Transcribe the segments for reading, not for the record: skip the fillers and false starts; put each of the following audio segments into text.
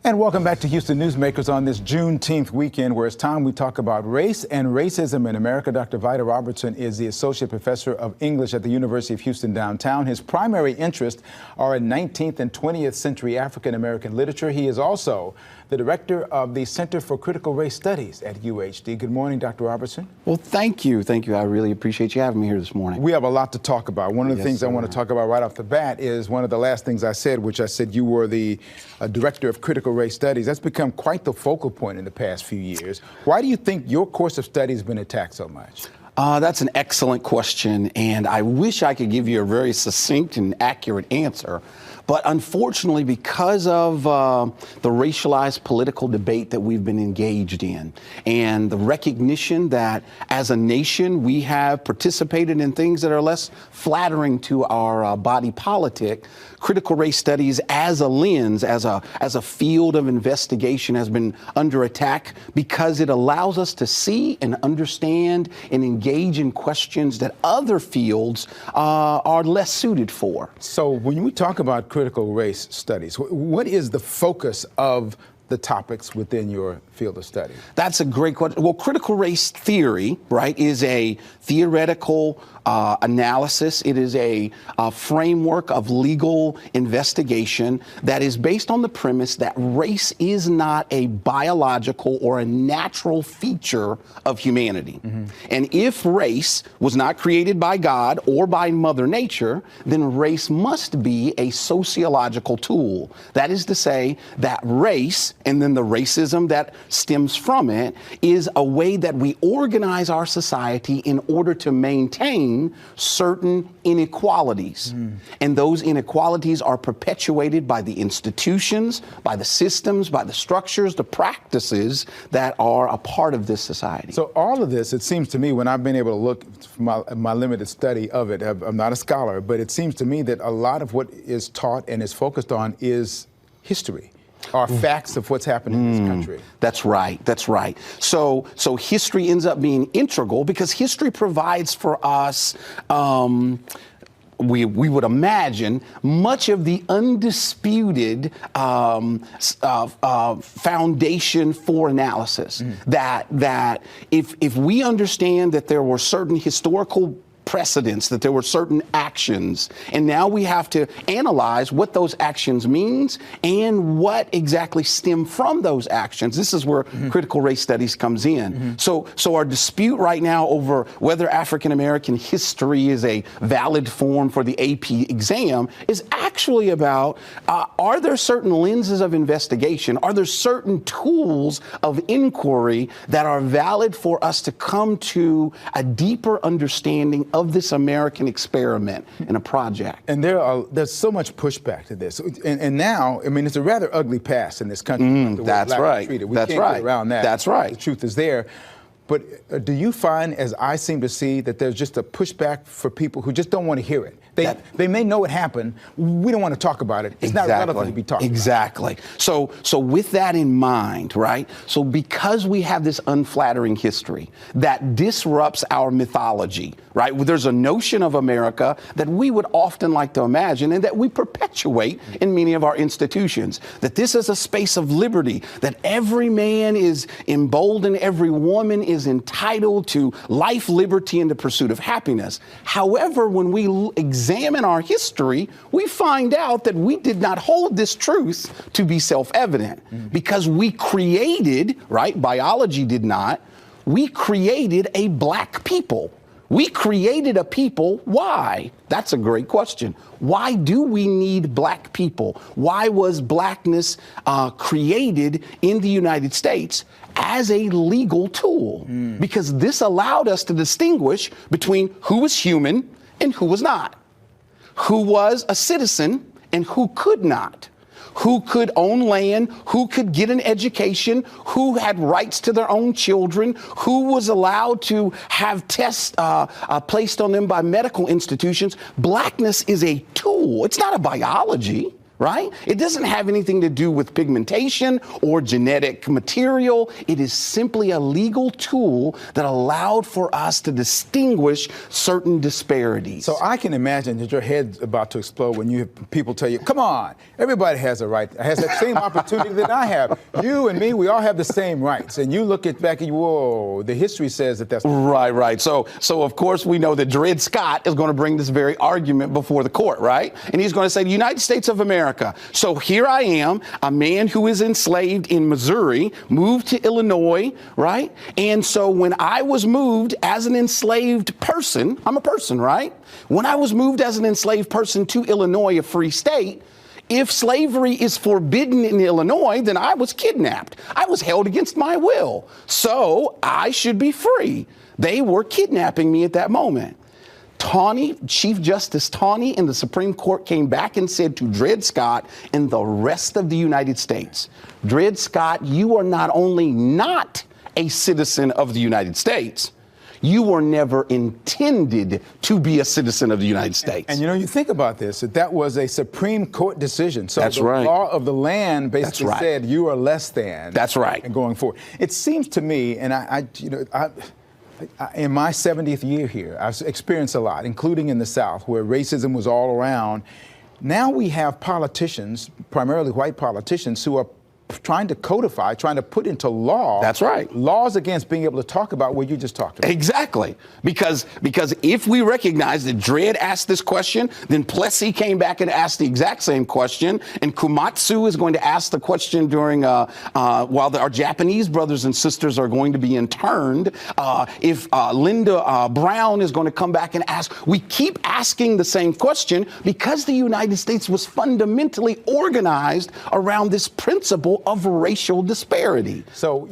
And welcome back to Houston Newsmakers on this Juneteenth weekend, where it's time we talk about race and racism in America. Dr. Vida Robertson is the Associate Professor of English at the University of Houston downtown. His primary interests are in 19th and 20th century African American literature. He is also the director of the Center for Critical Race Studies at UHD. Good morning, Dr. Robertson. Well, thank you. Thank you. I really appreciate you having me here this morning. We have a lot to talk about. One of the things I want to talk about right off the bat is one of the last things I said, which I said you were the director of Critical Race Studies. That's become quite the focal point in the past few years. Why do you think your course of study has been attacked so much? That's an excellent question, and I wish I could give you a very succinct and accurate answer. But unfortunately, because of the racialized political debate that we've been engaged in, and the recognition that as a nation we have participated in things that are less flattering to our body politic, critical race studies as a lens, as a field of investigation has been under attack because it allows us to see and understand and engage in questions that other fields are less suited for. So when we talk about critical race studies, what is the focus of the topics within your field of study? That's a great question. Well, critical race theory, right, is a theoretical analysis. It is a framework of legal investigation that is based on the premise that race is not a biological or a natural feature of humanity. And if race was not created by God or by Mother Nature, then race must be a sociological tool. That is to say that race, and then the racism that stems from it, is a way that we organize our society in order to maintain certain inequalities. And those inequalities are perpetuated by the institutions, by the systems, by the structures, the practices that are a part of this society. So all of this, it seems to me, when I've been able to look from my limited study of it, I'm not a scholar, but it seems to me that a lot of what is taught and is focused on is history. Are facts of what's happening in this country. That's right. That's right. So history ends up being integral because history provides for us, we would imagine, much of the undisputed foundation for analysis. That if we understand that there were certain historical precedents, that there were certain actions, and now we have to analyze what those actions means and what exactly stem from those actions. This is where critical race studies comes in. So our dispute right now over whether African American history is a valid form for the AP exam is actually about, are there certain lenses of investigation? Are there certain tools of inquiry that are valid for us to come to a deeper understanding of this American experiment in a project? And there's so much pushback to this. And now, I mean, it's a rather ugly past in this country. That's right. We That's can't right. get around that. That's right. The truth is there. But do you find, as I seem to see, that there's just a pushback for people who just don't want to hear it? They may know it happened. We don't want to talk about it. It's not relevant to be talked about. Exactly. So with that in mind, right? So because we have this unflattering history that disrupts our mythology, right? There's a notion of America that we would often like to imagine and that we perpetuate in many of our institutions, that this is a space of liberty, that every man is emboldened, every woman is entitled to life, liberty, and the pursuit of happiness. However, when we examine our history, we find out that we did not hold this truth to be self-evident because we created, right? Biology did not. We created a black people. We created a people. Why? That's a great question. Why do we need black people? Why was blackness created in the United States as a legal tool? Because this allowed us to distinguish between who was human and who was not, who was a citizen and who could not, who could own land, who could get an education, who had rights to their own children, who was allowed to have tests placed on them by medical institutions. Blackness is a tool. It's not a biology. right? It doesn't have anything to do with pigmentation or genetic material. It is simply a legal tool that allowed for us to distinguish certain disparities. So I can imagine that your head's about to explode when you have people tell you, come on, everybody has a right, has that same opportunity that I have. You and me, we all have the same rights. And you look at back and you, whoa, the history says that that's right. So of course we know that Dred Scott is going to bring this very argument before the court, right? And he's going to say the United States of America. So here I am, a man who is enslaved in Missouri, moved to Illinois, right? And so when I was moved as an enslaved person, I'm a person, right? When I was moved as an enslaved person to Illinois, a free state, if slavery is forbidden in Illinois, then I was kidnapped. I was held against my will. So I should be free. They were kidnapping me at that moment. Chief Justice Taney in the Supreme Court came back and said to Dred Scott and the rest of the United States, Dred Scott, you are not only not a citizen of the United States, you were never intended to be a citizen of the United States. And you know, you think about this, that was a Supreme Court decision. So That's the right. law of the land basically That's right. said you are less than. That's right. And going forward. It seems to me, and in my 70th year here, I've experienced a lot, including in the South, where racism was all around. Now we have politicians, primarily white politicians, who are trying to codify, trying to put into law. That's right. Laws against being able to talk about what you just talked about. Exactly. Because if we recognize that Dred asked this question, then Plessy came back and asked the exact same question, and Komatsu is going to ask the question during while our Japanese brothers and sisters are going to be interned. If Linda Brown is going to come back and ask, we keep asking the same question because the United States was fundamentally organized around this principle of racial disparity. So,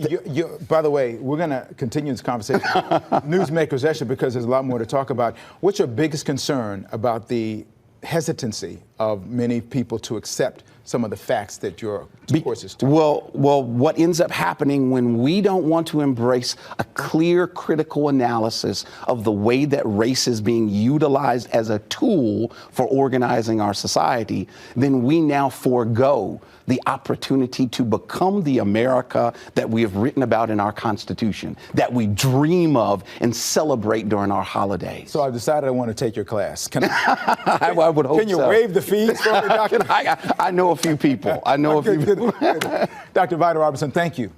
by the way, we're going to continue this conversation Newsmakers session because there's a lot more to talk about. What's your biggest concern about the hesitancy of many people to accept some of the facts that your course is to? Well, what ends up happening when we don't want to embrace a clear critical analysis of the way that race is being utilized as a tool for organizing our society, then we now forego the opportunity to become the America that we have written about in our Constitution, that we dream of and celebrate during our holidays. So I've decided I want to take your class. Can I would hope so. Can you waive the fees for me, Doctor? I know a few people. I know a few people. Dr. Vida Robertson, thank you.